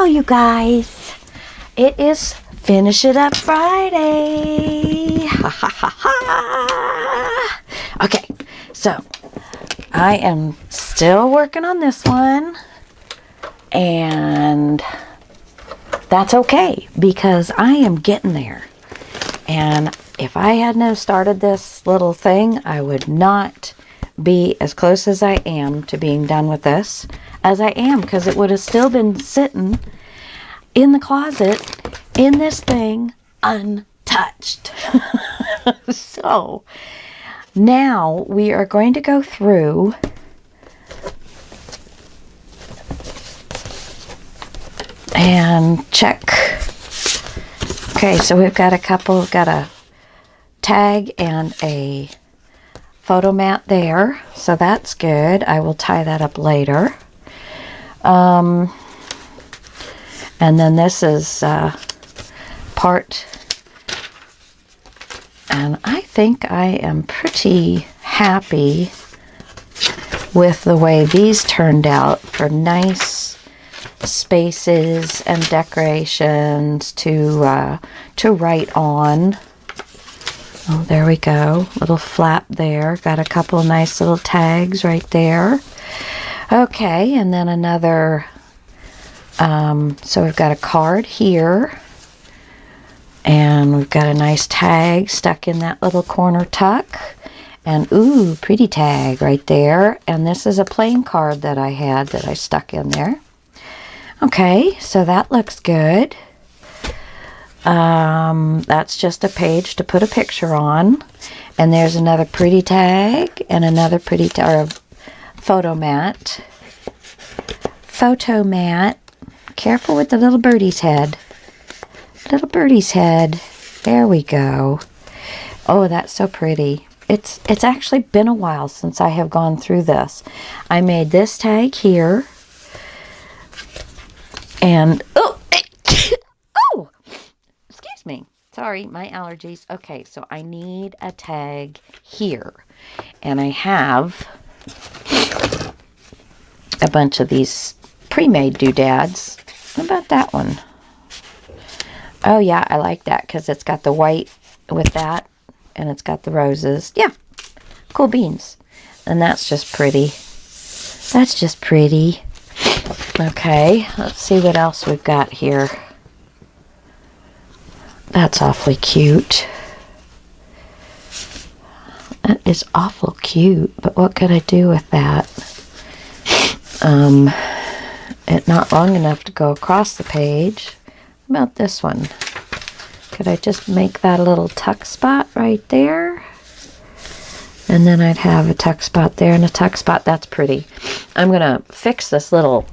Hello, you guys. It is Finish It Up Friday. Ha ha ha ha. Okay, so I am still working on this one, and that's okay because I am getting there. And if I hadn't started this little thing, I would not be as close as I am to being done with this as I am, because it would have still been sitting in the closet in this thing untouched. So now we are going to go through and check. Okay, so we've got a tag and a photo mat there, so that's good. I will tie that up later. And then this is part, and I think I am pretty happy with the way these turned out for nice spaces and decorations to write on. Oh, there we go. Little flap there. Got a couple of nice little tags right there. Okay, and then another, so we've got a card here, and we've got a nice tag stuck in that little corner tuck, and ooh, pretty tag right there. And this is a plain card that I had that I stuck in there. Okay, so that looks good. That's just a page to put a picture on, and there's another pretty tag and another pretty photo mat. Careful with the little birdie's head. Little birdie's head. There we go. Oh, that's so pretty. It's actually been a while since I have gone through this. I made this tag here. And, oh, oh, excuse me. Sorry, my allergies. Okay, so I need a tag here. And I have a bunch of these pre-made doodads. What about that one? Oh, yeah, I like that because it's got the white with that, and it's got the roses. Yeah, cool beans. And that's just pretty. That's just pretty. Okay, let's see what else we've got here. That's awfully cute. That is awful cute, but what could I do with that? It's not long enough to go across the page. What about this one? Could I just make that a little tuck spot right there? And then I'd have a tuck spot there and a tuck spot. That's pretty. I'm going to fix this little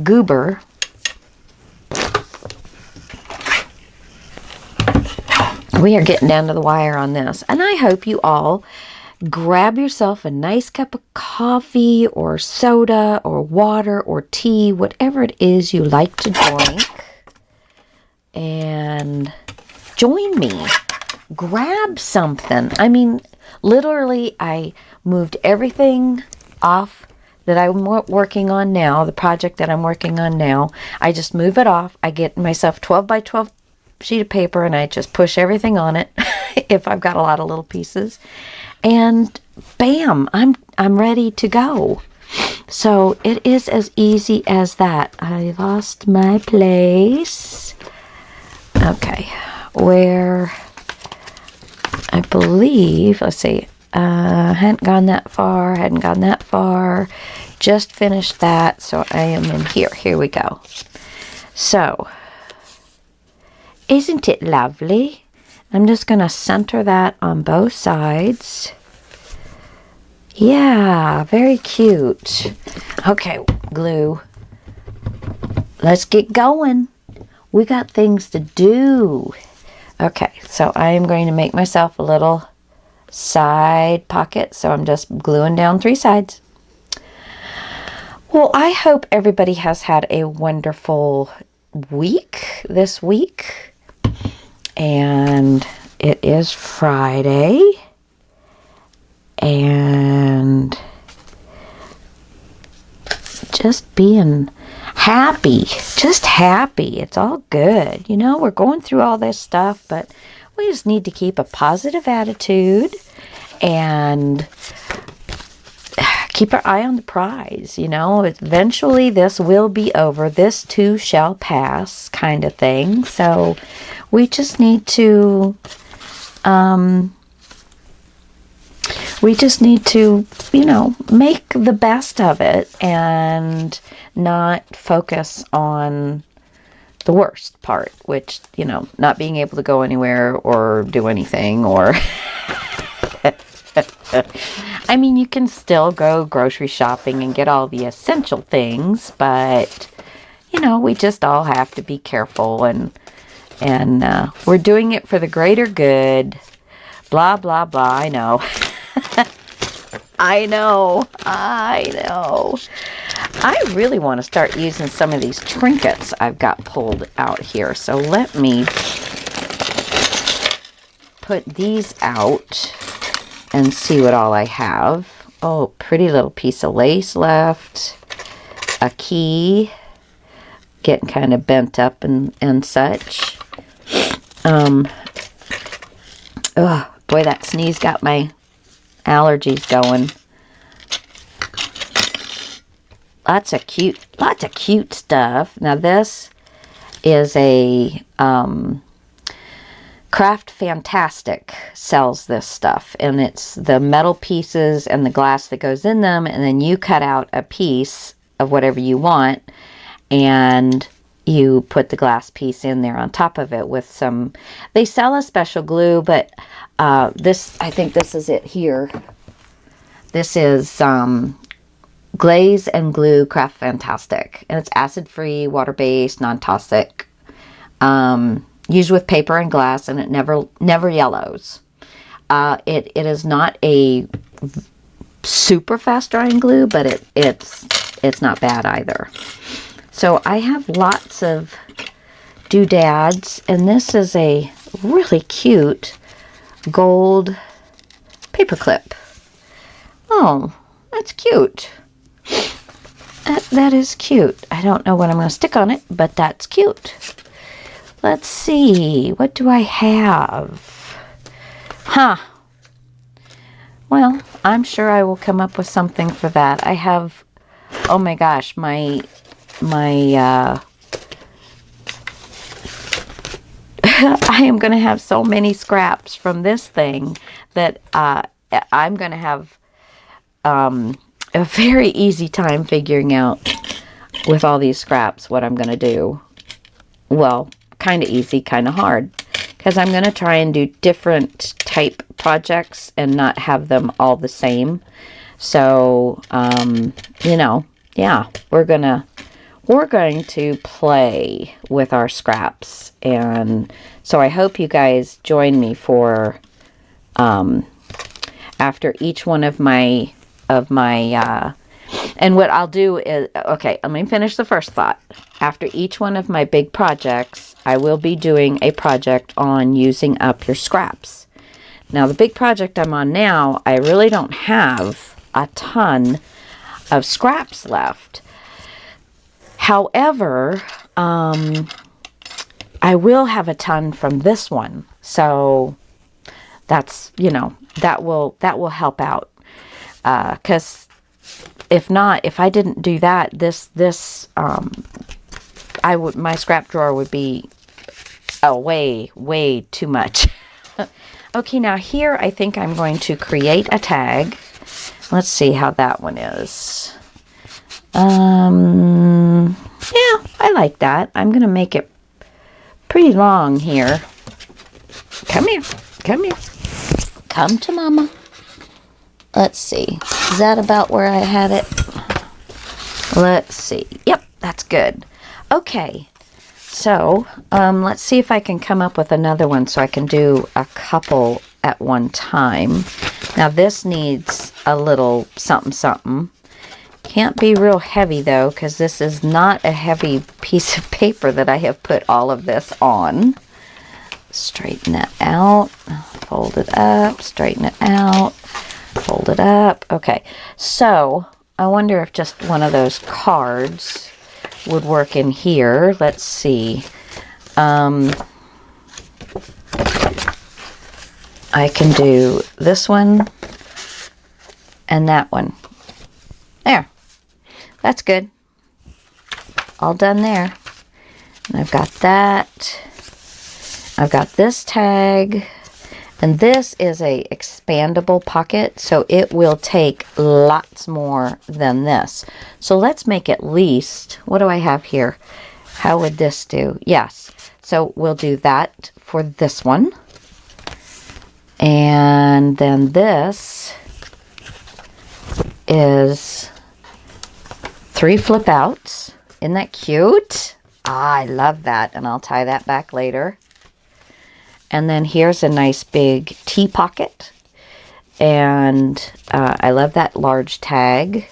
goober. We are getting down to the wire on this. And I hope you all grab yourself a nice cup of coffee or soda or water or tea, whatever it is you like to drink, and join me. Grab something. I mean, literally, I moved everything off that I'm working on now, the project that I'm working on now. I just move it off. I get myself 12 by 12 sheet of paper, and I just push everything on it if I've got a lot of little pieces. And bam, I'm ready to go. So it is as easy as that. I lost my place. Okay, where I believe, let's see, hadn't gone that far, just finished that, so I am in here. Here we go. So, isn't it lovely? I'm just going to center that on both sides. Yeah, very cute. Okay, glue. Let's get going. We got things to do. Okay, so I am going to make myself a little side pocket. So I'm just gluing down 3 sides. Well, I hope everybody has had a wonderful week this week. And it is Friday, and just being happy, just happy. It's all good. You know, we're going through all this stuff, but we just need to keep a positive attitude and keep our eye on the prize. You know, eventually this will be over. This too shall pass, kind of thing. So we just need to, you know, make the best of it and not focus on the worst part, which, you know, not being able to go anywhere or do anything, or I mean, you can still go grocery shopping and get all the essential things, but, you know, we just all have to be careful, and we're doing it for the greater good, blah, blah, blah. I know. I know. I really want to start using some of these trinkets I've got pulled out here. So let me put these out and see what all I have. Oh, pretty little piece of lace left. A key. Getting kind of bent up and such. Oh, boy, that sneeze got my allergies going. Lots of cute stuff. Now this is a Craft Fantastic sells this stuff, and it's the metal pieces and the glass that goes in them, and then you cut out a piece of whatever you want, and you put the glass piece in there on top of it with some, they sell a special glue, but this, I think this is it here. This is Glaze and Glue Craft Fantastic, and it's acid-free, water-based, non-toxic, used with paper and glass, and it never yellows. It is not a super fast-drying glue, but it's not bad either. So I have lots of doodads, and this is a really cute gold paperclip. Oh, that's cute. That is cute. I don't know what I'm going to stick on it, but that's cute. Let's see. What do I have? Well, I'm sure I will come up with something for that. I have, oh my gosh, my I am going to have so many scraps from this thing that I'm going to have a very easy time figuring out with all these scraps what I'm going to do. Well, kind of easy, kind of hard, because I'm going to try and do different type projects and not have them all the same. So, you know, yeah, we're going to play with our scraps, and so I hope you guys join me for after each one of my and what I'll do is, okay, let me finish the first thought. After each one of my big projects, I will be doing a project on using up your scraps. Now, the big project I'm on now, I really don't have a ton of scraps left. However, I will have a ton from this one. So that's, you know, that will help out. Because if not, if I didn't do that, my scrap drawer would be way too much. Okay, now here I think I'm going to create a tag. Let's see how that one is. Yeah, I like that. I'm going to make it pretty long here. Come here. Come to Mama. Let's see. Is that about where I had it? Let's see. Yep, that's good. Okay. So, let's see if I can come up with another one so I can do a couple at one time. Now, this needs a little something. Can't be real heavy, though, because this is not a heavy piece of paper that I have put all of this on. Straighten that out. Fold it up. Straighten it out. Fold it up. Okay, so I wonder if just one of those cards would work in here. Let's see. I can do this one and that one. There. That's good. All done there. And I've got that. I've got this tag. And this is a expandable pocket, so it will take lots more than this. So let's make at least, what do I have here? How would this do? Yes. So we'll do that for this one. And then this is 3 flip outs. Isn't that cute? Ah, I love that. And I'll tie that back later. And then here's a nice big tea pocket. And I love that large tag.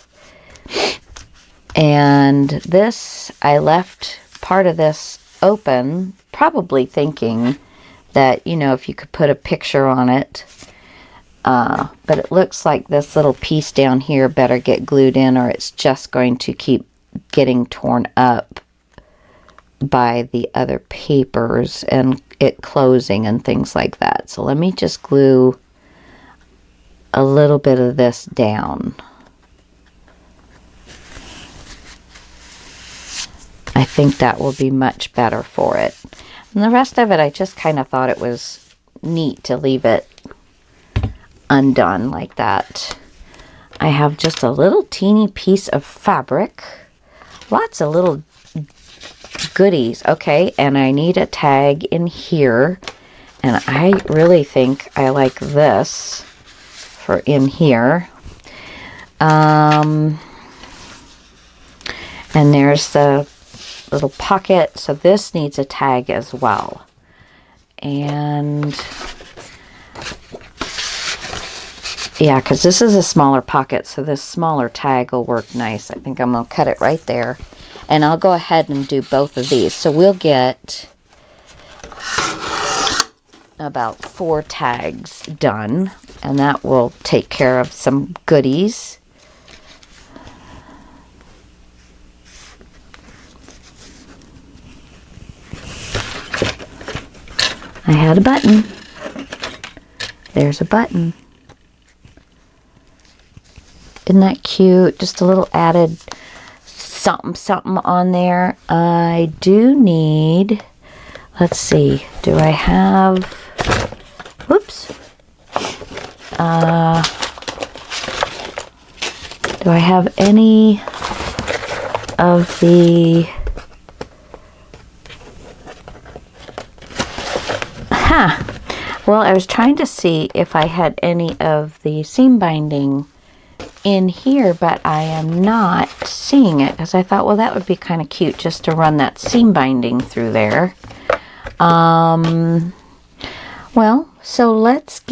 And this, I left part of this open, probably thinking that, you know, if you could put a picture on it. But it looks like this little piece down here better get glued in, or it's just going to keep getting torn up by the other papers and it closing and things like that. So let me just glue a little bit of this down. I think that will be much better for it. And the rest of it, I just kind of thought it was neat to leave it undone like that. I have just a little teeny piece of fabric. Lots of little goodies. Okay, and I need a tag in here. And I really think I like this for in here. And there's the little pocket. So this needs a tag as well. And yeah, because this is a smaller pocket, so this smaller tag will work nice. I think I'm going to cut it right there. And I'll go ahead and do both of these. So we'll get about 4 tags done. And that will take care of some goodies. I had a button. There's a button. Isn't that cute? Just a little added something on there. I do need, let's see, do I have, whoops, do I have any of the, well, I was trying to see if I had any of the seam binding in here, but I am not seeing it because I thought, well, that would be kind of cute just to run that seam binding through there. Well, so let's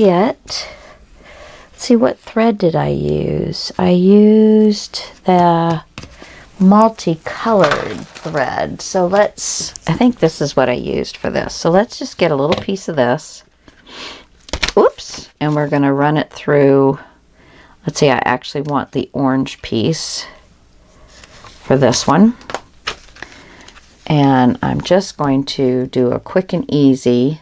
see, what thread did I use? I used the multicolored thread. So I think this is what I used for this. So let's just get a little piece of this. Oops. And we're going to run it through. Let's see, I actually want the orange piece for this one. And I'm just going to do a quick and easy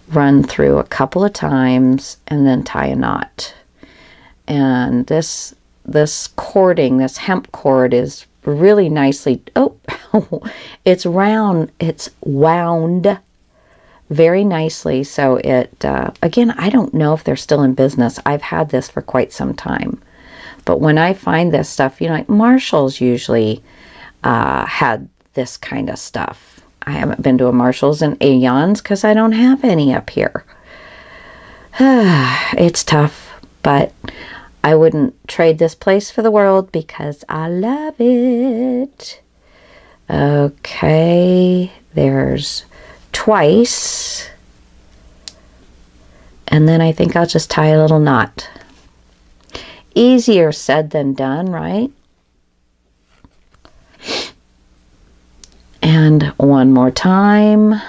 run through a couple of times and then tie a knot. And this cording, this hemp cord is really nicely, it's round, it's wound very nicely. So it, again, I don't know if they're still in business. I've had this for quite some time. But when I find this stuff, you know, like Marshall's usually had this kind of stuff. I haven't been to a Marshall's in aeons because I don't have any up here. It's tough, but I wouldn't trade this place for the world because I love it. Okay, there's twice, and then I think I'll just tie a little knot. Easier said than done, right? And one more time.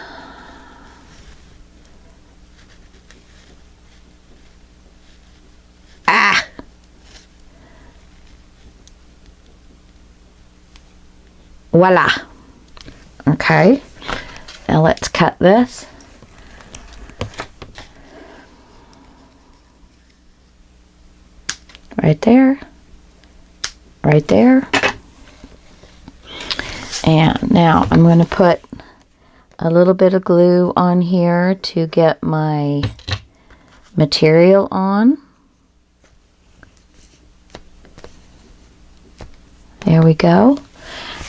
Voila. Okay. Now let's cut this. Right there. Right there. And now I'm going to put a little bit of glue on here to get my material on. There we go.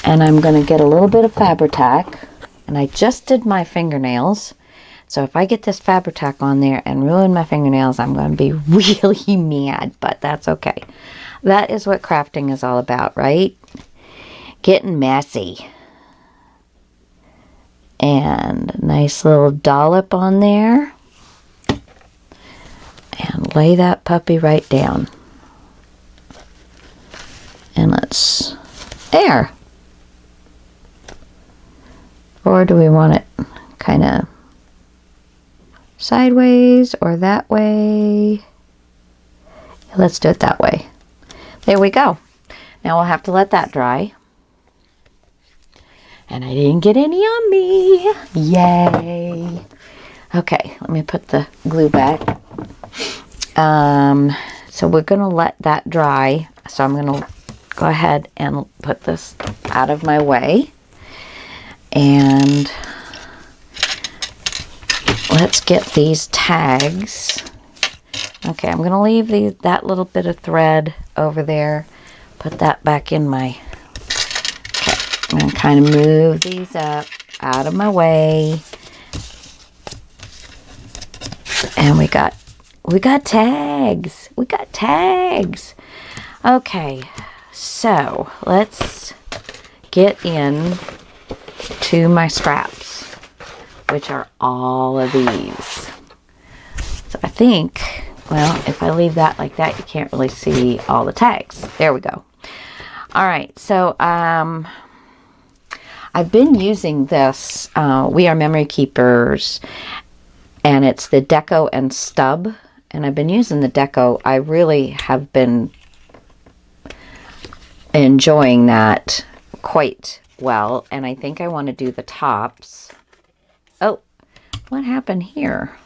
And I'm going to get a little bit of Fabri-Tac. And I just did my fingernails. So if I get this Fabri-Tac on there and ruin my fingernails, I'm going to be really mad. But that's okay. That is what crafting is all about, right? Getting messy. And a nice little dollop on there. And lay that puppy right down. And let's, there. Or do we want it kind of sideways or that way? Let's do it that way. There we go. Now we'll have to let that dry. And I didn't get any on me. Yay. Okay, let me put the glue back. So we're going to let that dry. So I'm going to go ahead and put this out of my way. And let's get these tags. Okay, I'm going to leave that little bit of thread over there. Put that back in my... Okay, I'm going to kind of move these up out of my way. And we got tags. We got tags. Okay, so let's get in to my scraps, which are all of these. So I think, well, if I leave that like that, you can't really see all the tags. There we go. All right, so I've been using this We Are Memory Keepers, and it's the Deco and Stub, and I've been using the Deco. I really have been enjoying that quite well, and I think I want to do the tops. Oh, what happened here?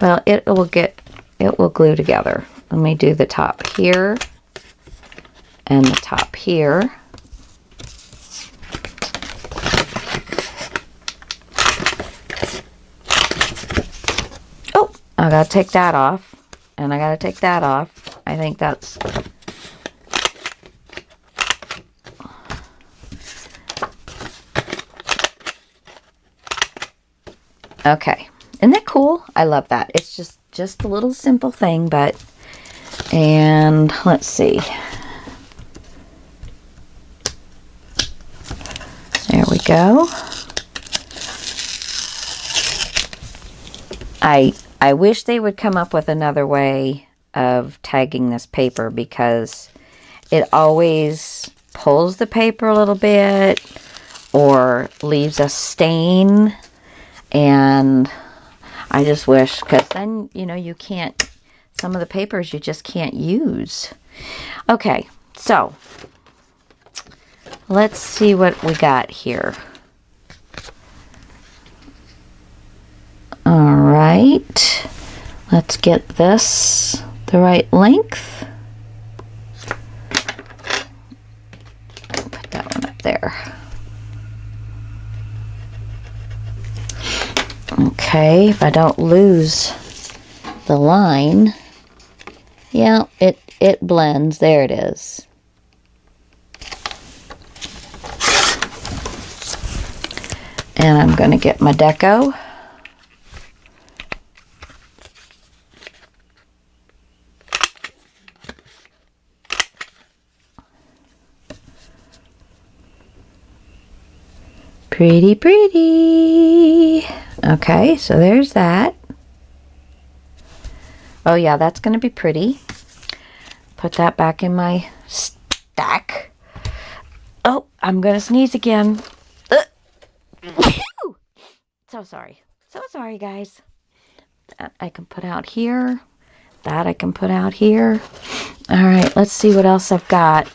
Well, it will glue together. Let me do the top here and the top here. Oh, I gotta take that off, and I gotta take that off. I think that's... Okay, isn't that cool? I love that. It's just a little simple thing, but, and let's see. There we go. I wish they would come up with another way of tagging this paper, because it always pulls the paper a little bit or leaves a stain. And I just wish, because then, you know, you can't, some of the papers you just can't use. Okay, so let's see what we got here. All right, let's get this the right length. Put that one up there. Okay, if I don't lose the line, yeah, it blends. There it is. And I'm going to get my Deco. Pretty, pretty. Okay, so there's that. Oh yeah, that's going to be pretty. Put that back in my stack. Oh, I'm going to sneeze again. So sorry. So sorry, guys. That I can put out here. That I can put out here. All right, let's see what else I've got.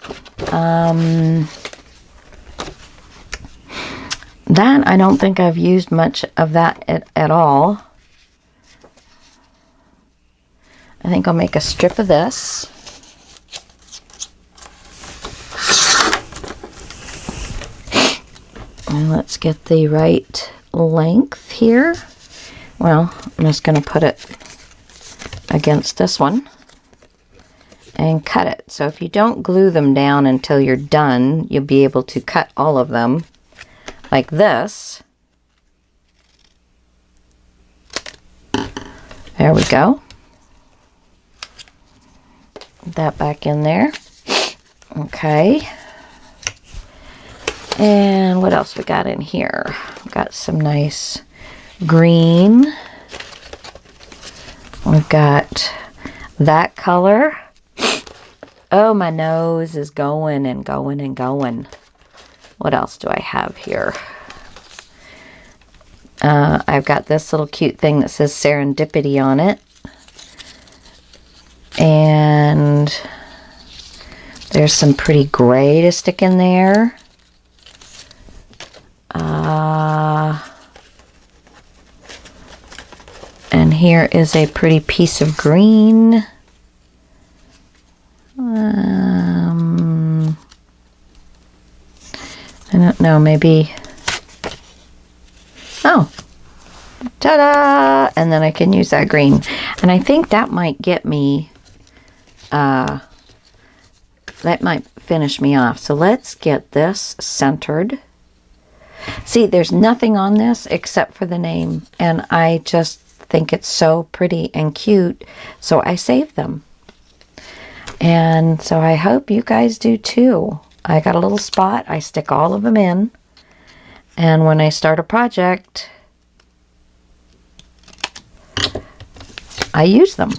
That, I don't think I've used much of that at all. I think I'll make a strip of this. And let's get the right length here. Well, I'm just going to put it against this one and cut it. So if you don't glue them down until you're done, you'll be able to cut all of them like this. There we go. Put that back in there. Okay. And what else we got in here? We've got some nice green. We've got that color. Oh, my nose is going and going and going. What else do I have here? I've got this little cute thing that says Serendipity on it. And there's some pretty gray to stick in there. And here is a pretty piece of green. I don't know, maybe. Oh, ta-da! And then I can use that green. And I think that might get me, that might finish me off. So let's get this centered. See, there's nothing on this except for the name. And I just think it's so pretty and cute. So I saved them. And so I hope you guys do too. I got a little spot. I stick all of them in. And when I start a project, I use them.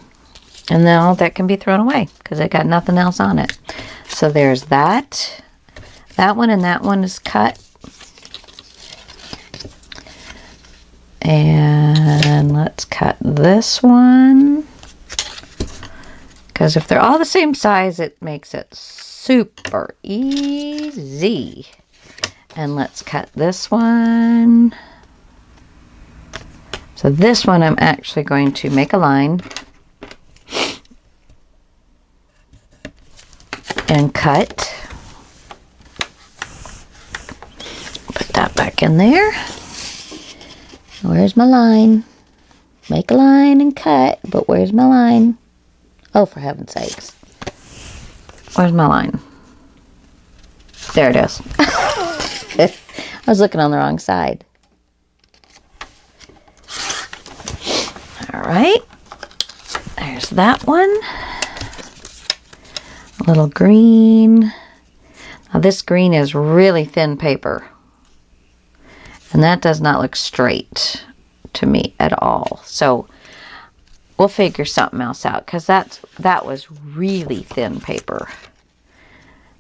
And now that can be thrown away because I got nothing else on it. So there's that. That one and that one is cut. And let's cut this one. Because if they're all the same size, it makes it super easy. And let's cut this one. So this one I'm actually going to make a line and cut. Put that back in there. Where's my line? Make a line and cut, but where's my line? Oh, for heaven's sakes. Where's my line? There it is. I was looking on the wrong side. All right. There's that one. A little green. Now this green is really thin paper. And that does not look straight to me at all. So we'll figure something else out because that was really thin paper.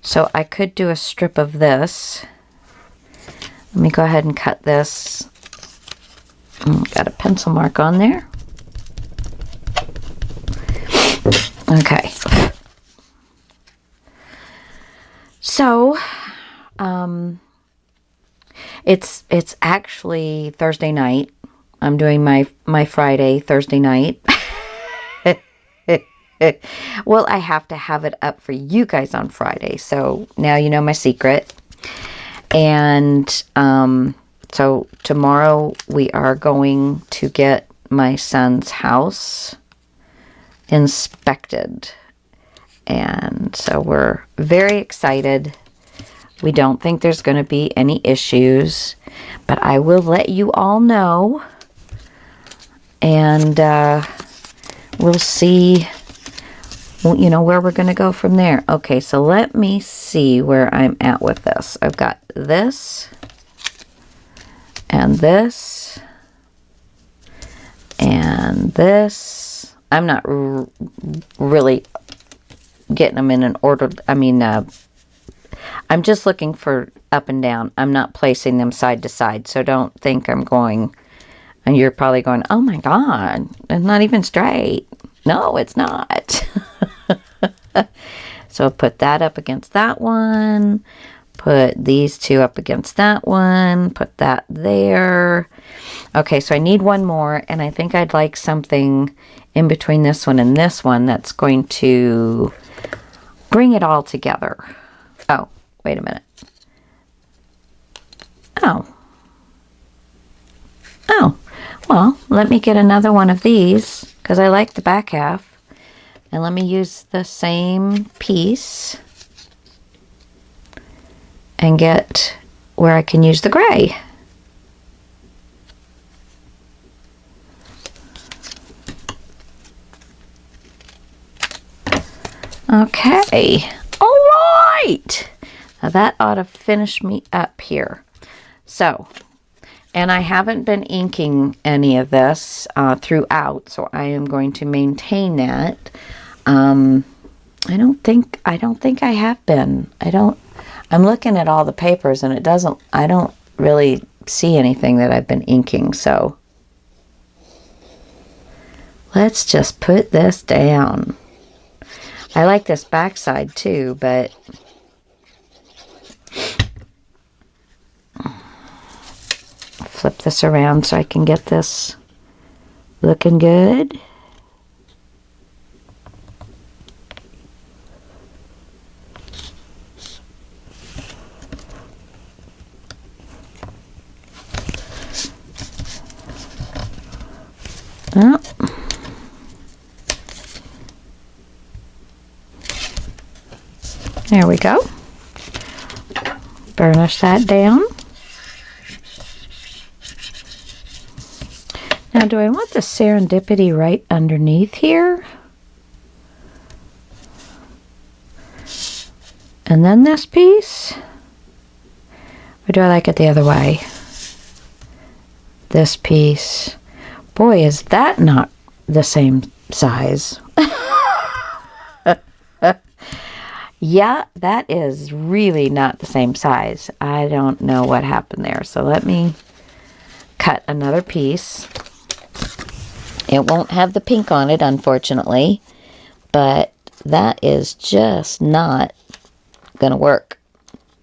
So I could do a strip of this. Let me go ahead and cut this. Got a pencil mark on there. Okay. So, it's actually Thursday night. I'm doing my Friday, Thursday night. Well, I have to have it up for you guys on Friday. So now you know my secret. And so tomorrow we are going to get my son's house inspected. And so we're very excited. We don't think there's going to be any issues, but I will let you all know. And we'll see, you know, where we're going to go from there. Okay, so let me see where I'm at with this. I've got this and this and this. I'm not really getting them in an order. I mean, I'm just looking for up and down. I'm not placing them side to side. So don't think I'm going, and you're probably going, oh my God, it's not even straight. No, it's not. So put that up against that one. put these two up against that one, put that there. Okay, so I need one more, and I think I'd like something in between this one and this one that's going to bring it all together. Oh, wait a minute. Oh, well, let me get another one of these, because I like the back half. And let me use the same piece and get where I can use the gray. Okay, all right. Now that ought to finish me up here. So, and I haven't been inking any of this throughout, so I am going to maintain that. I don't think I have been. I'm looking at all the papers and I don't really see anything that I've been inking, so let's just put this down. I like this backside too, but flip this around so I can get this looking good. Oh. There we go. Burnish that down. Now, do I want the serendipity right underneath here? And then this piece? Or do I like it the other way? This piece. Boy, is that not the same size. Yeah, that is really not the same size. I don't know what happened there. So let me cut another piece. It won't have the pink on it, unfortunately, but that is just not gonna work.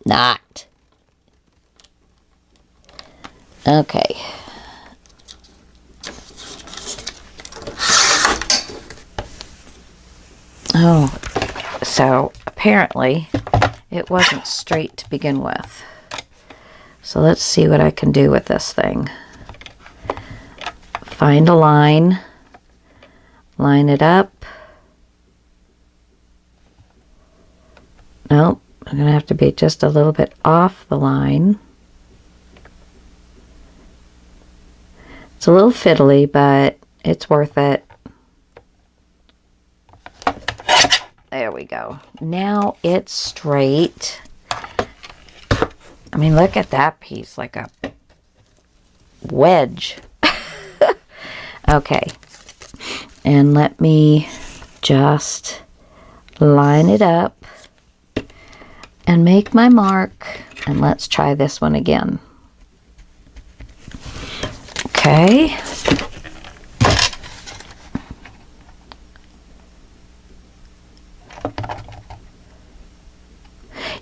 Not. Okay. Oh, so apparently it wasn't straight to begin with. So let's see what I can do with this thing. Find a line, line it up. Nope, I'm gonna have to be just a little bit off the line. It's a little fiddly, but it's worth it. There we go. Now it's straight. I mean, look at that piece, like a wedge. Okay. And let me just line it up and make my mark. And let's try this one again. Okay.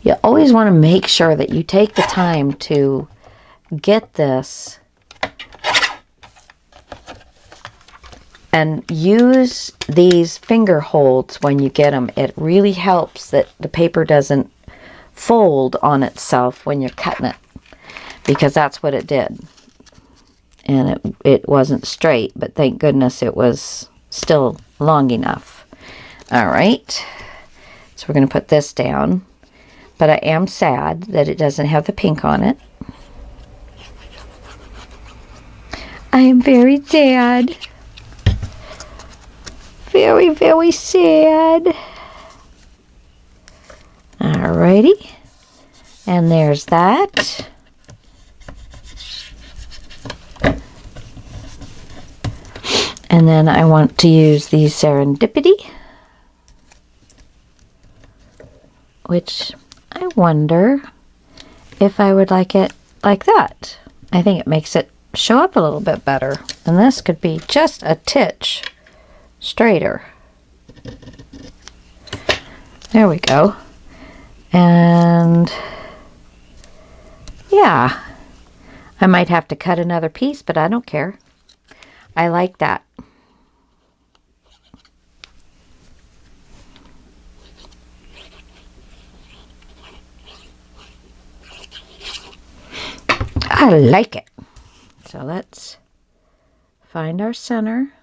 You always want to make sure that you take the time to get this and use these finger holds when you get them. It really helps that the paper doesn't fold on itself when you're cutting it, because that's what it did. And it wasn't straight, but thank goodness it was still long enough. All right, so we're going to put this down. But I am sad that it doesn't have the pink on it. I am very sad. Very, very sad. Alrighty. And there's that. And then I want to use the Serendipity, which I wonder if I would like it like that. I think it makes it show up a little bit better. And this could be just a titch straighter. There we go. And Yeah, I might have to cut another piece, but I don't care. I like that. I like it. So let's find our center.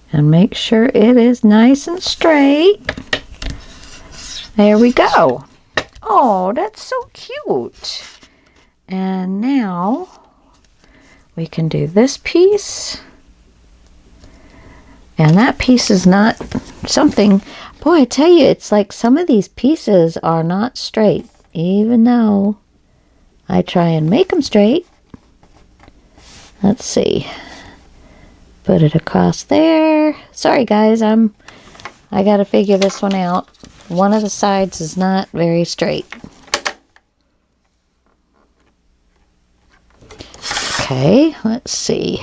And make sure it is nice and straight. There we go. Oh, that's so cute. And now we can do this piece. And that piece is not something, boy, I tell you, it's like some of these pieces are not straight, even though I try and make them straight. Let's see. Put it across there. Sorry guys, I gotta figure this one out. One of the sides is not very straight. Okay, let's see.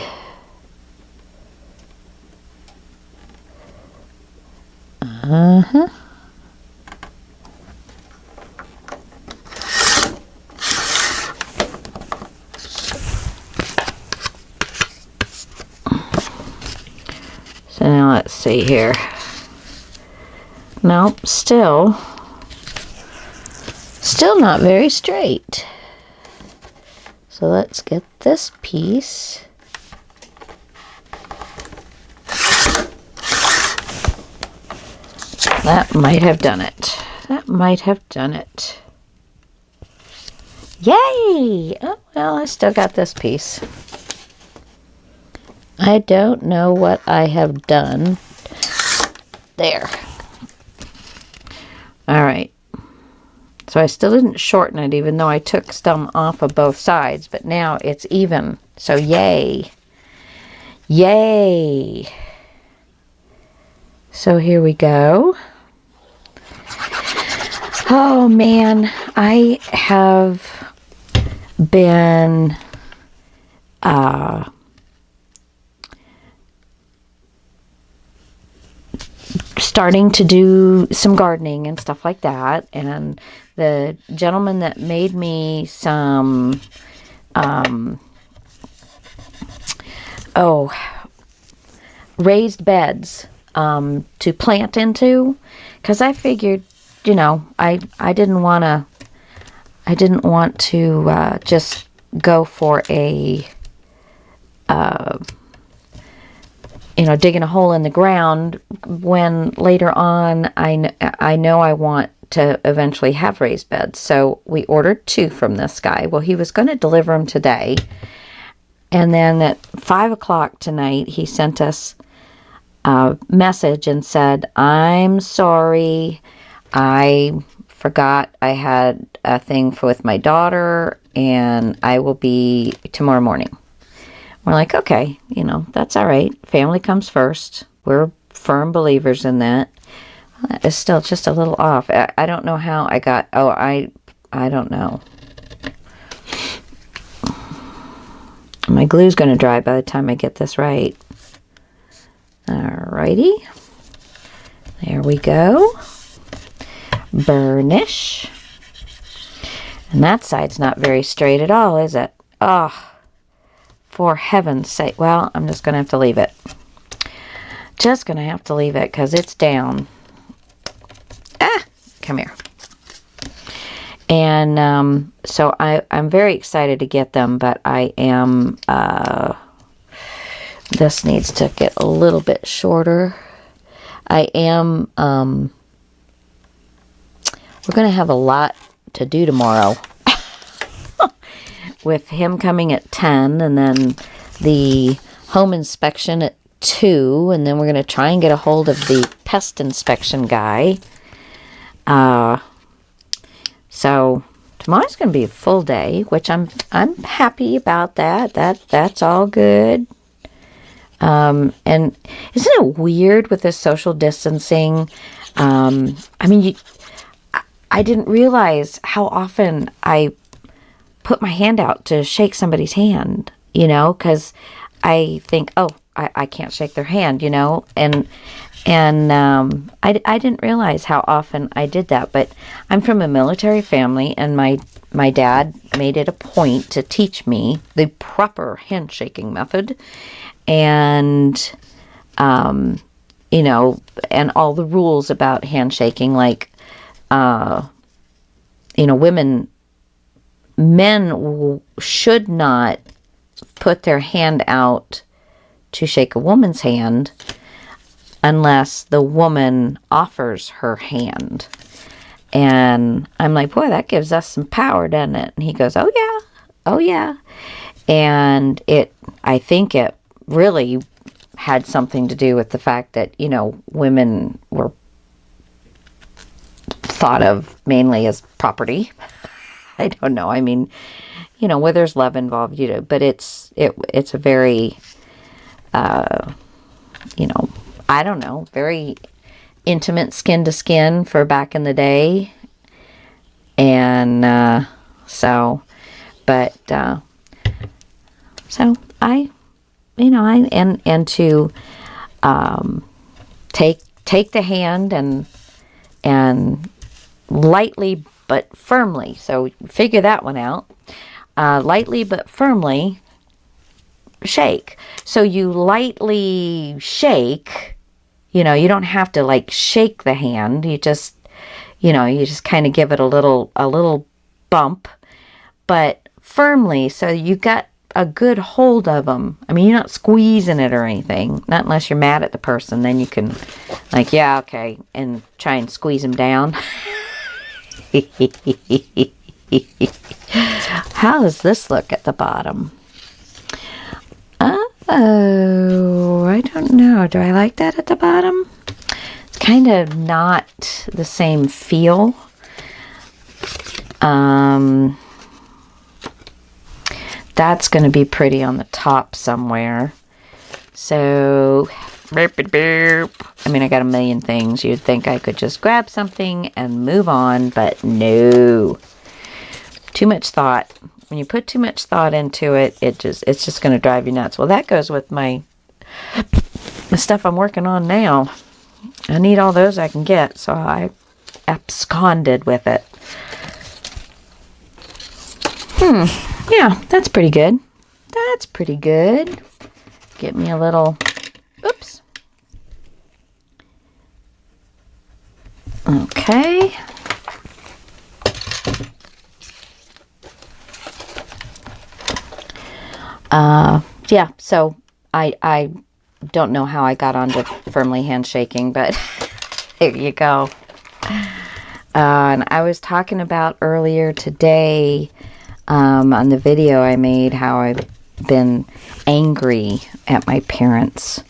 Uh-huh. So now let's see here. Nope, still not very straight. So let's get this piece. That might have done it. That might have done it. Yay! Oh, well, I still got this piece. I don't know what I have done. There. All right. So I still didn't shorten it, even though I took some off of both sides. But now it's even. So yay. Yay. So here we go. Oh man, I have been starting to do some gardening and stuff like that, and the gentleman that made me some raised beds to plant into, because I figured, you know, I didn't want to just go for a digging a hole in the ground when later on I know I want to eventually have raised beds. So we ordered 2 from this guy. Well, he was going to deliver them today, and then at 5 o'clock tonight he sent us a message and said, "I'm sorry, I forgot I had a thing with my daughter, and I will be tomorrow morning." We're like, okay, that's all right. Family comes first. We're firm believers in that. It's still just a little off. I don't know how I got, I don't know. My glue's going to dry by the time I get this right. Alrighty. There we go. Burnish. And that side's not very straight at all, is it? Oh, for heaven's sake. Well, I'm just going to have to leave it. Just going to have to leave it because it's down. Come here. And so I'm very excited to get them, but I am, this needs to get a little bit shorter. I am, we're going to have a lot to do tomorrow. With him coming at 10, and then the home inspection at 2, and then we're going to try and get a hold of the pest inspection guy. So tomorrow's going to be a full day, which I'm happy about that. That's all good. And isn't it weird with this social distancing? I mean, I didn't realize how often I put my hand out to shake somebody's hand, because I think, oh, I can't shake their hand, you know, and I didn't realize how often I did that. But I'm from a military family, and my dad made it a point to teach me the proper handshaking method, and you know, and all the rules about handshaking, like you know, men should not put their hand out to shake a woman's hand unless the woman offers her hand. And I'm like, boy, that gives us some power, doesn't it? And he goes, oh yeah, oh yeah. And I think it really had something to do with the fact that, you know, women were thought of mainly as property. I don't know. I mean, you know, where there's love involved, you know, but it's a very, you know, I don't know, very intimate skin to skin for back in the day. And, so I, you know, and to, take the hand and lightly but firmly. So figure that one out. Lightly but firmly shake. So you lightly shake, you know, you don't have to like shake the hand. You just, you know, you just kind of give it a little bump, but firmly. So you got a good hold of them. I mean, you're not squeezing it or anything, not unless you're mad at the person. Then you can like, yeah, okay, and try and squeeze them down. How does this look at the bottom? Oh, I don't know. Do I like that at the bottom? It's kind of not the same feel. That's going to be pretty on the top somewhere. So, I mean, I got a million things. You'd think I could just grab something and move on, but no. Too much thought. When you put too much thought into it, it's just going to drive you nuts. Well, that goes with the stuff I'm working on now. I need all those I can get, so I absconded with it. Yeah, that's pretty good. That's pretty good. Get me a little, oops. Okay. Yeah, so I don't know how I got onto firmly handshaking, but there you go. And I was talking about earlier today, on the video I made, how I've been angry at my parents.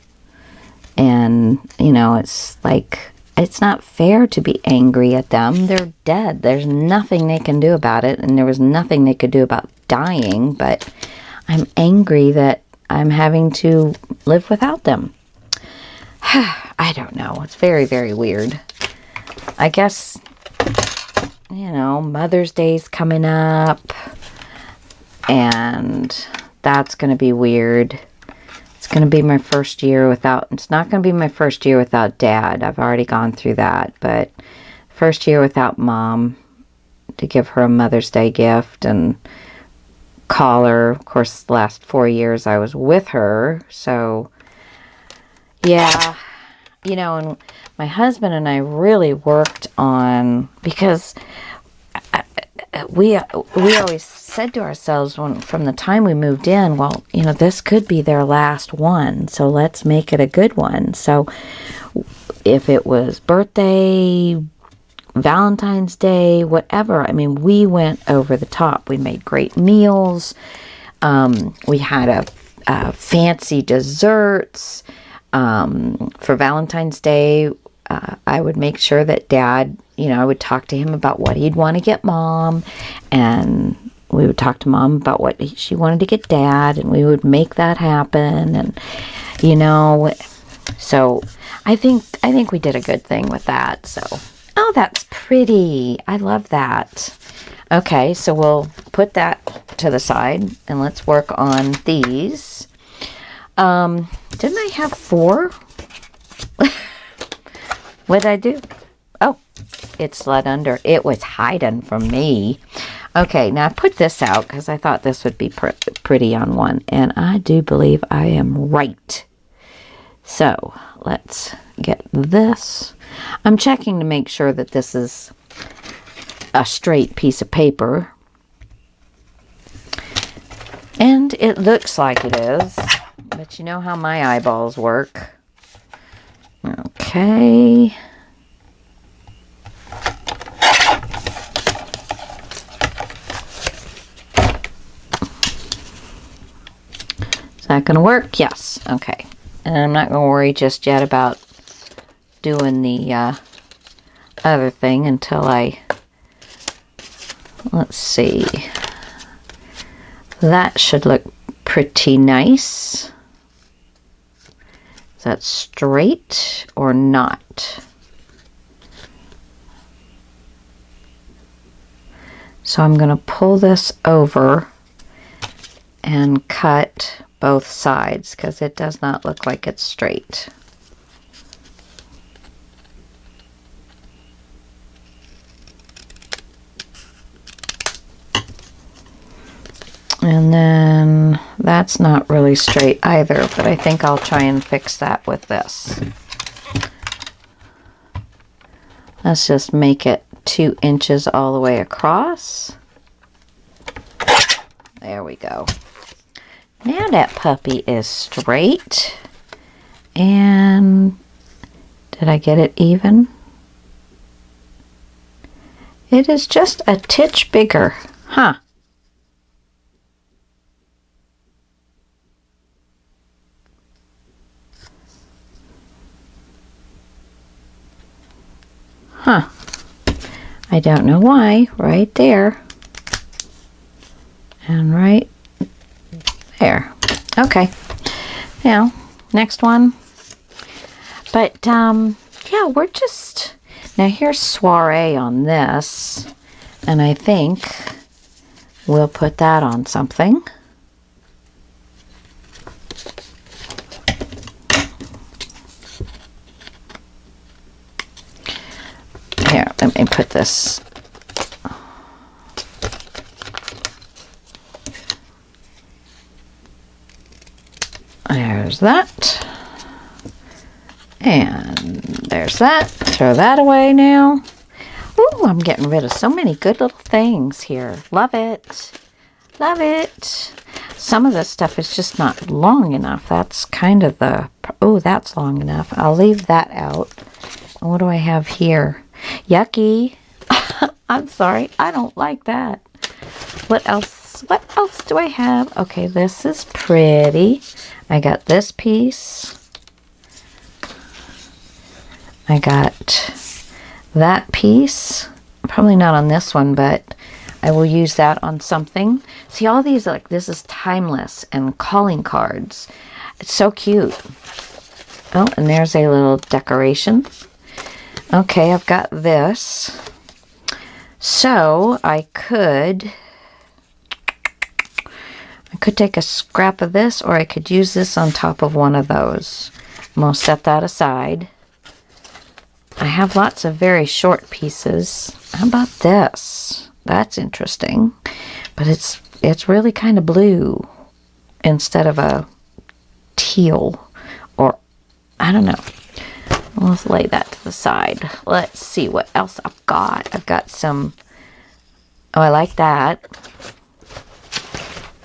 And, you know, it's like, it's not fair to be angry at them. They're dead. There's nothing they can do about it. And there was nothing they could do about dying. But I'm angry that I'm having to live without them. I don't know. It's very, very weird. I guess, you know, Mother's Day's coming up. And that's going to be weird. It's going to be my first year without, it's not going to be my first year without Dad. I've already gone through that. But first year without Mom, to give her a Mother's Day gift and call her. Of course, the last 4 years I was with her. So, yeah. You know, and my husband and I really worked on, because we always said to ourselves from the time we moved in, well, you know, this could be their last one, so let's make it a good one. So if it was birthday, Valentine's Day, whatever, I mean, we went over the top. We made great meals. We had a fancy desserts. For Valentine's Day, I would make sure that Dad, you know, I would talk to him about what he'd want to get Mom, and we would talk to Mom about what she wanted to get Dad, and we would make that happen. And, you know, so I think we did a good thing with that. So, oh, that's pretty. I love that. Okay, so we'll put that to the side, and let's work on these. Didn't I have 4? What did I do? Oh, it slid under. It was hiding from me. Okay, now I put this out because I thought this would be pretty on one. And I do believe I am right. So, let's get this. I'm checking to make sure that this is a straight piece of paper. And it looks like it is. But you know how my eyeballs work. Okay. Is that going to work? Yes. Okay. And I'm not going to worry just yet about doing the other thing until let's see. That should look pretty nice. Is that straight or not? So I'm going to pull this over and cut both sides because it does not look like it's straight. And then that's not really straight either, but I think I'll try and fix that with this. Let's just make it 2 inches all the way across. There we go. Now that puppy is straight. And did I get it even? It is just a titch bigger. Huh. Huh. I don't know why. Right there. And right there. Okay. Now, next one. But, yeah, we're just... Now, here's soiree on this. And I think we'll put that on something. Here, let me put this. There's that. And there's that. Throw that away now. Ooh, I'm getting rid of so many good little things here. Love it. Love it. Some of this stuff is just not long enough. That's kind of the... Oh, that's long enough. I'll leave that out. And what do I have here? Yucky. I'm sorry. I don't like that. What else? What else do I have? Okay, this is pretty. I got this piece. I got that piece. Probably not on this one, but I will use that on something. See, all these, like, this is timeless and calling cards. It's so cute. Oh, and there's a little decoration. Okay, I've got this. So I could take a scrap of this, or I could use this on top of one of those. I'm going to set that aside. I have lots of very short pieces. How about this? That's interesting. But it's really kind of blue instead of a teal, or I don't know. Let's lay that to the side. Let's see what else I've got. I've got some... Oh, I like that.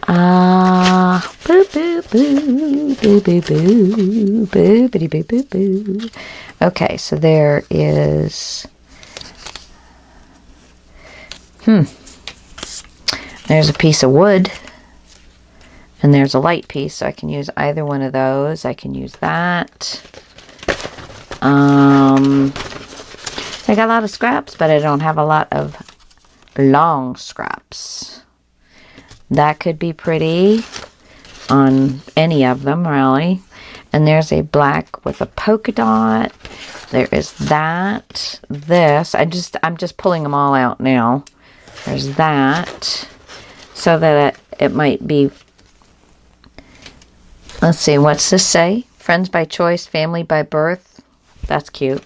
Boo, boo, boo, boo, boo, boo, boo, bitty, boo, boo, boo. Okay, so there is... There's a piece of wood. And there's a light piece, so I can use either one of those. I can use that. I got a lot of scraps, but I don't have a lot of long scraps. That could be pretty on any of them, really. And there's a black with a polka dot. There is that. This. I'm just pulling them all out now. There's that. So that it might be... Let's see, what's this say? Friends by choice, family by birth. That's cute.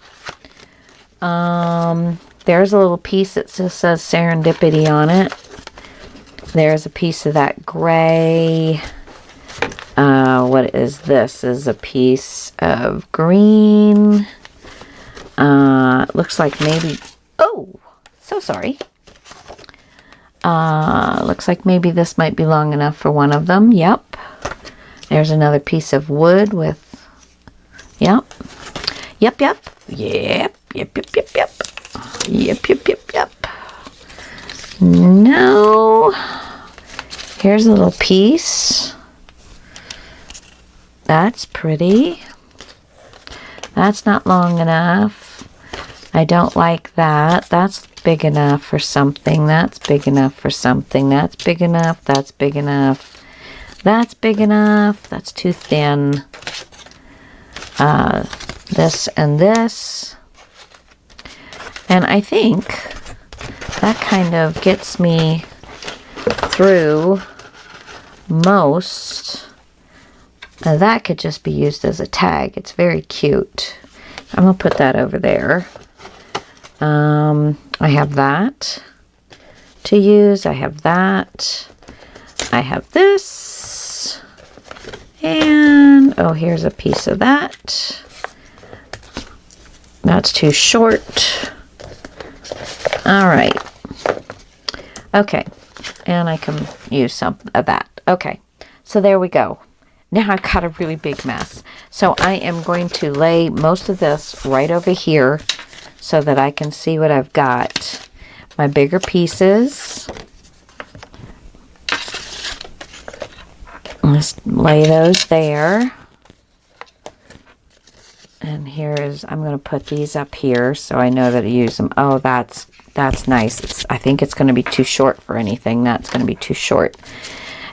There's a little piece that just says serendipity on it. There's a piece of that gray. What is this? This is a piece of green. It looks like maybe... Oh, so sorry. Looks like maybe this might be long enough for one of them. Yep. There's another piece of wood with... Yep. Yep, yep. Yep, yep, yep, yep, yep. Yep, yep, yep, yep. No. Here's a little piece. That's pretty. That's not long enough. I don't like that. That's big enough for something. That's big enough for something. That's big enough. That's big enough. That's big enough. That's too thin. This and this. And I think that kind of gets me through most. Now that could just be used as a tag. It's very cute. I'm going to put that over there. I have that to use. I have that. I have this. And, oh, here's a piece of that. That's too short. All right. Okay. And I can use some of that. Okay. So there we go. Now I've got a really big mess. So I am going to lay most of this right over here so that I can see what I've got. My bigger pieces. Let's lay those there. And here is, I'm going to put these up here so I know that I use them. Oh, that's nice. I think it's going to be too short for anything. That's going to be too short.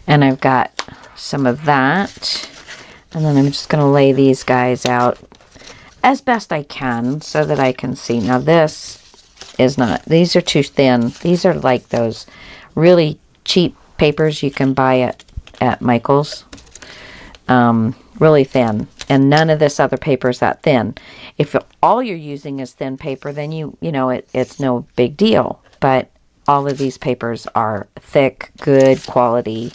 And I've got some of that. And then I'm just going to lay these guys out as best I can so that I can see. Now this is not, these are too thin. These are like those really cheap papers you can buy at Michael's. Really thin. And none of this other paper is that thin. If all you're using is thin paper, then you know it's no big deal. But all of these papers are thick, good quality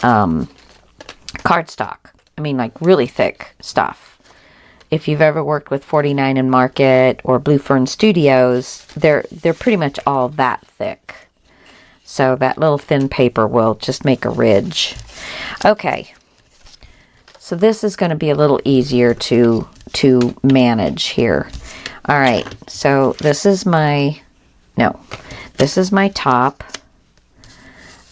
cardstock. I mean, like really thick stuff. If you've ever worked with 49 and Market or Blue Fern Studios, they're pretty much all that thick. So that little thin paper will just make a ridge. Okay. So this is going to be a little easier to manage here. All right. So this is my top.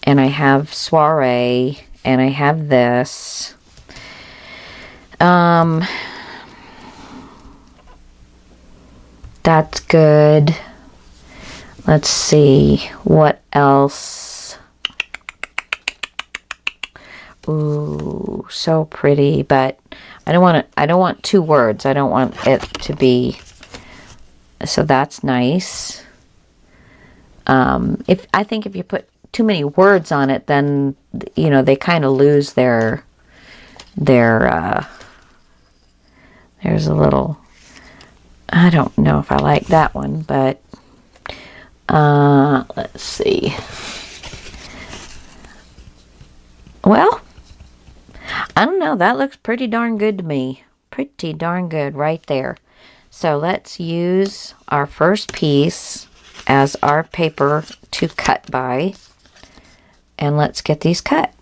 And I have Soiree. And I have this. That's good. Let's see what else. Ooh, so pretty, but I don't want 2 words. I don't want it to be, so that's nice. I think if you put too many words on it, then they kind of lose their there's a little, I don't know if I like that one, but let's see. Well, I don't know, that looks pretty darn good to me. Pretty darn good right there. So let's use our first piece as our paper to cut by. And let's get these cut.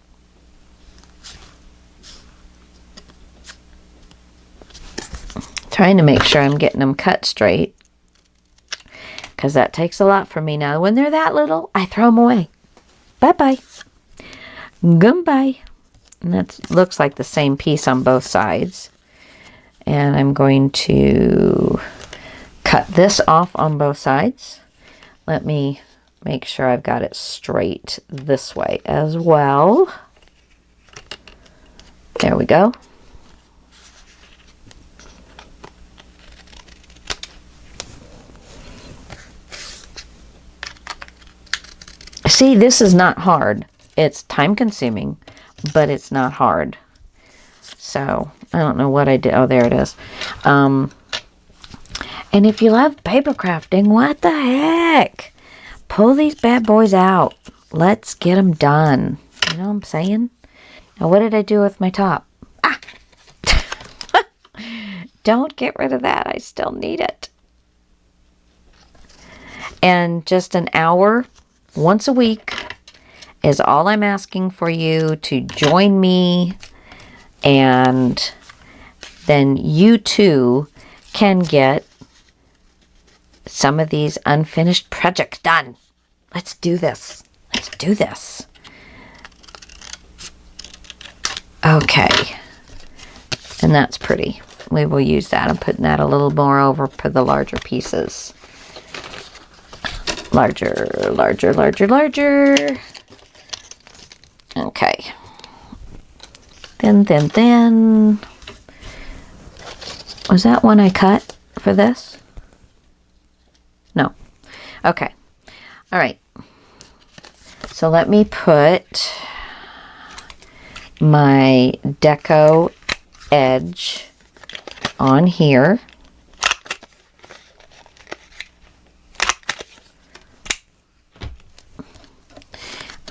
Trying to make sure I'm getting them cut straight, because that takes a lot for me. Now, when they're that little, I throw them away. Bye-bye. Goodbye. And that looks like the same piece on both sides. And I'm going to cut this off on both sides. Let me make sure I've got it straight this way as well. There we go. See, this is not hard. It's time consuming, but it's not hard. So I don't know what I did. Oh, there it is. And if you love paper crafting, what the heck? Pull these bad boys out. Let's get them done. You know what I'm saying? Now, what did I do with my top? Ah! Don't get rid of that. I still need it. And just an hour once a week is all I'm asking for you to join me. And then you too can get some of these unfinished projects done. Let's do this. Let's do this. Okay. And that's pretty. We will use that. I'm putting that a little more over for the larger pieces. Larger, larger, larger, larger. Okay. Then. Was that one I cut for this? No. Okay. All right. So let me put my deco edge on here.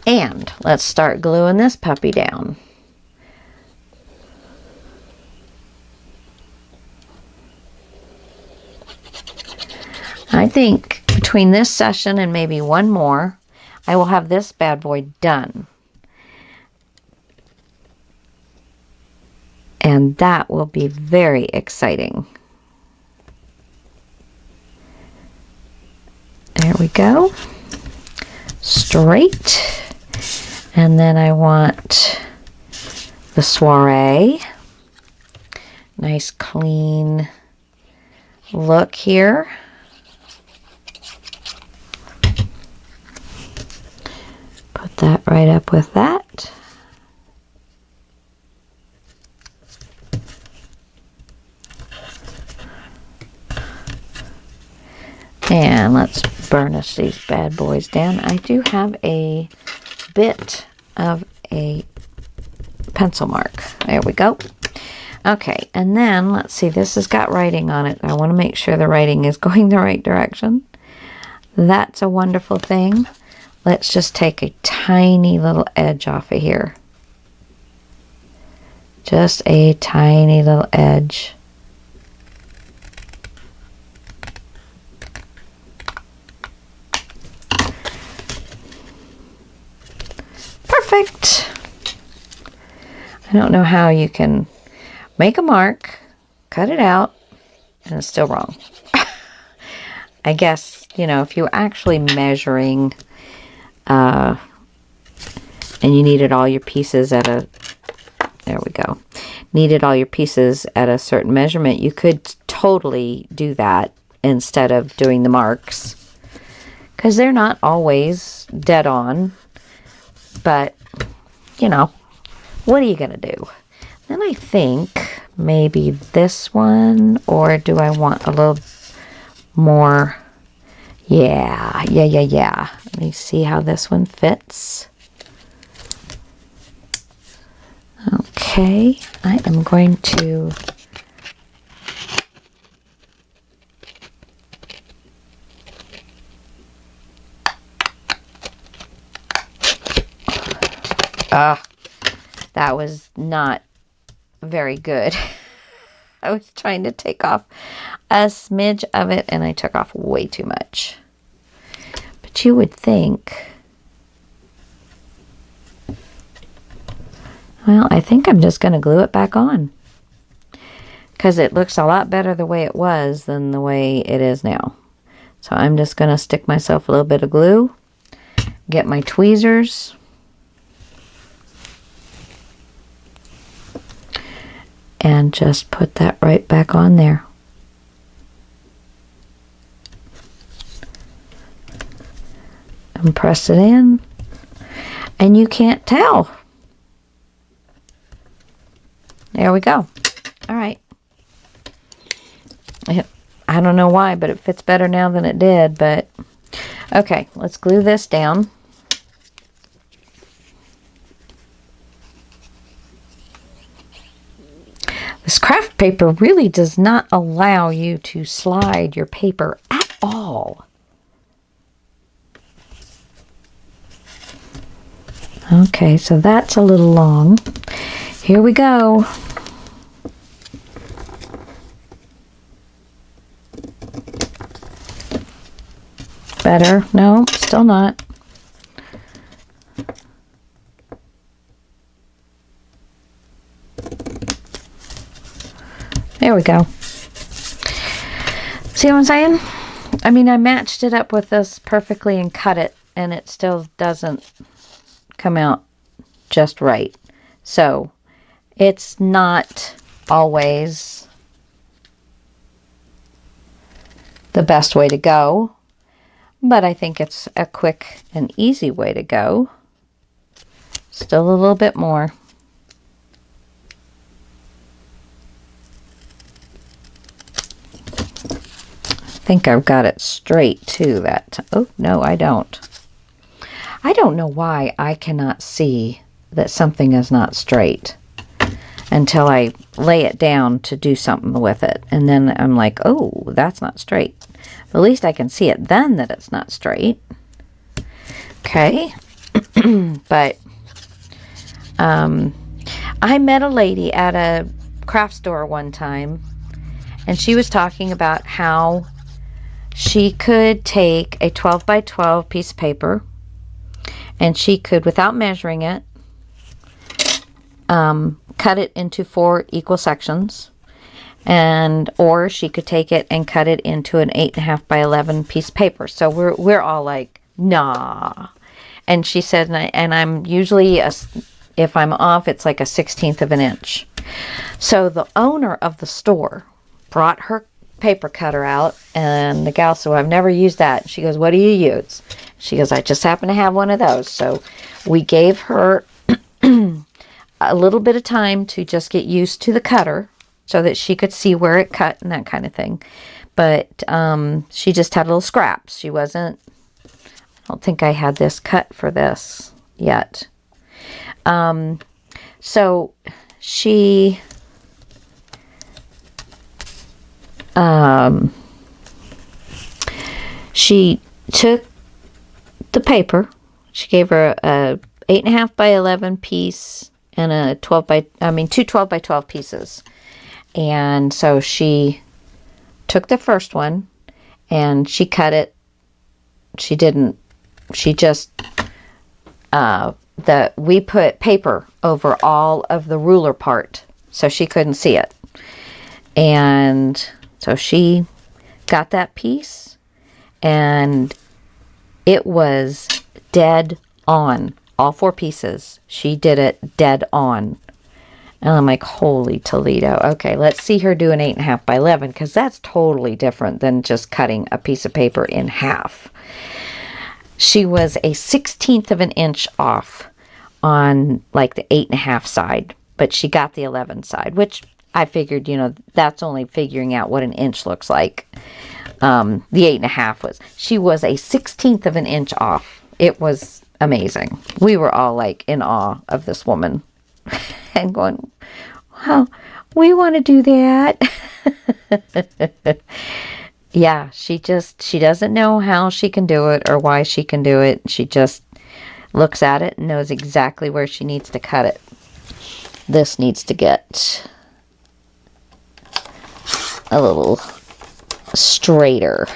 And let's start gluing this puppy down. I think between this session and maybe one more, I will have this bad boy done. And that will be very exciting. There we go. Straight. And then I want the soiree. Nice clean look here. Put that right up with that. And let's burnish these bad boys down. I do have a bit of a pencil mark. There we go. Okay, and then let's see, this has got writing on it. I want to make sure the writing is going the right direction. That's a wonderful thing. Let's just take a tiny little edge off of here. Just a tiny little edge. Perfect. I don't know how you can make a mark, cut it out, and it's still wrong. I guess, you know, if you were actually measuring and you needed all your pieces at a, there we go, needed all your pieces at a certain measurement, you could totally do that instead of doing the marks, because they're not always dead on. But, you know, what are you going to do? Then I think maybe this one, or do I want a little more? Yeah. Let me see how this one fits. Okay, I am going to that was not very good. I was trying to take off a smidge of it and I took off way too much. But you would think, well, I think I'm just going to glue it back on, because it looks a lot better the way it was than the way it is now. So I'm just going to stick myself a little bit of glue, get my tweezers, and just put that right back on there. And press it in. And you can't tell. There we go. All right. I don't know why, but it fits better now than it did. But okay, let's glue this down. The craft paper really does not allow you to slide your paper at all. Okay, so that's a little long. Here we go. Better? No, still not. There we go. See what I'm saying? I mean, I matched it up with this perfectly and cut it, and it still doesn't come out just right. So, it's not always the best way to go, but I think it's a quick and easy way to go. Still a little bit more. I think I've got it straight too. Oh, no, I don't. I don't know why I cannot see that something is not straight until I lay it down to do something with it. And then I'm like, oh, that's not straight. At least I can see it then that it's not straight. Okay. But I met a lady at a craft store one time, and she was talking about how she could take a 12 by 12 piece of paper, and she could, without measuring it, cut it into 4 equal sections, or she could take it and cut it into an 8.5 by 11 piece of paper. So we're all like, nah. And she said, and I'm usually, if I'm off, it's like a 1/16 of an inch. So the owner of the store brought her paper cutter out, and the gal said, well, I've never used that. She goes, what do you use? She goes, I just happen to have one of those. So we gave her a little bit of time to just get used to the cutter so that she could see where it cut and that kind of thing. But she just had little scraps. She wasn't, I don't think I had this cut for this yet. So she took the paper. She gave her a 8.5 by 11 piece and a 2 12 by 12 pieces. And so she took the first one and she cut it. She just we put paper over all of the ruler part so she couldn't see it. And so she got that piece, and it was dead on. All 4 pieces. She did it dead on. And I'm like, holy Toledo. Okay, let's see her do an 8.5 by 11, because that's totally different than just cutting a piece of paper in half. She was a 1/16 of an inch off on like the 8.5 side, but she got the 11 side, which I figured, that's only figuring out what an inch looks like. The 8.5 she was a 1/16 of an inch off. It was amazing. We were all like in awe of this woman and going, wow, we want to do that. Yeah, she doesn't know how she can do it or why she can do it. She just looks at it and knows exactly where she needs to cut it. This needs to get a little straighter.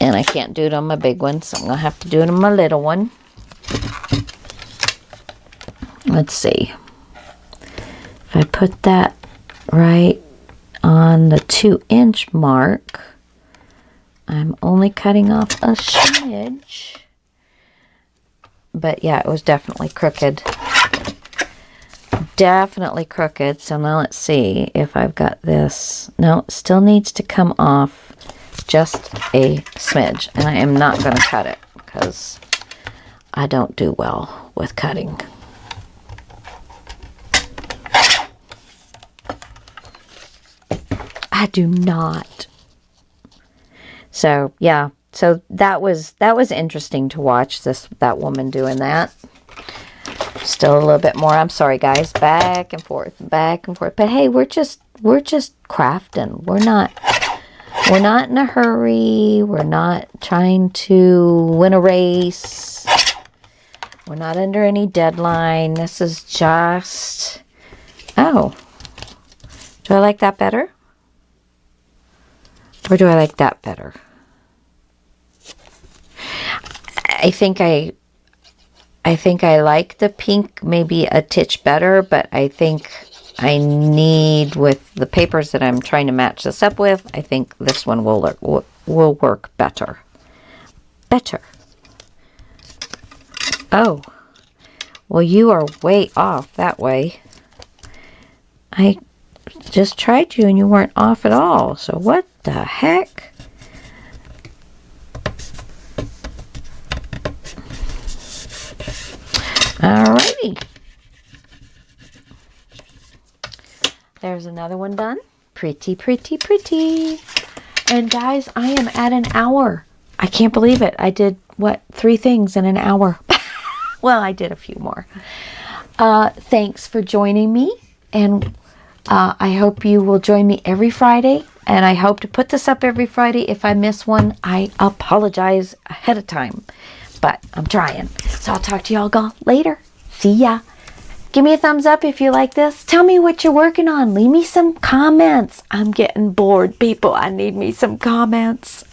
And I can't do it on my big one, so I'm going to have to do it on my little one. Let's see. If I put that right on the 2-inch mark, I'm only cutting off a smidge. But yeah, it was definitely crooked. Definitely crooked. So now let's see if I've got this. No, it still needs to come off just a smidge. And I am not going to cut it because I don't do well with cutting. I do not. So yeah, so that was interesting to watch that woman doing that. Still a little bit more. I'm sorry, guys. Back and forth, back and forth. But hey, we're just crafting. We're not in a hurry. We're not trying to win a race. We're not under any deadline. This is just... Oh. Do I like that better? Or do I like that better? I think I like the pink maybe a titch better, but I think I need, with the papers that I'm trying to match this up with, I think this one will work better. Better. Oh. Well, you are way off that way. I just tried you and you weren't off at all. So what the heck? Alrighty. There's another one done. Pretty, pretty, pretty. And guys, I am at an hour. I can't believe it. I did, what, 3 things in an hour. Well, I did a few more. Thanks for joining me. And I hope you will join me every Friday. And I hope to put this up every Friday. If I miss one, I apologize ahead of time. But I'm trying. So I'll talk to y'all later. See ya. Give me a thumbs up if you like this. Tell me what you're working on. Leave me some comments. I'm getting bored, people. I need me some comments.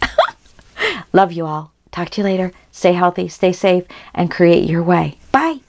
Love you all. Talk to you later. Stay healthy, stay safe, and create your way. Bye.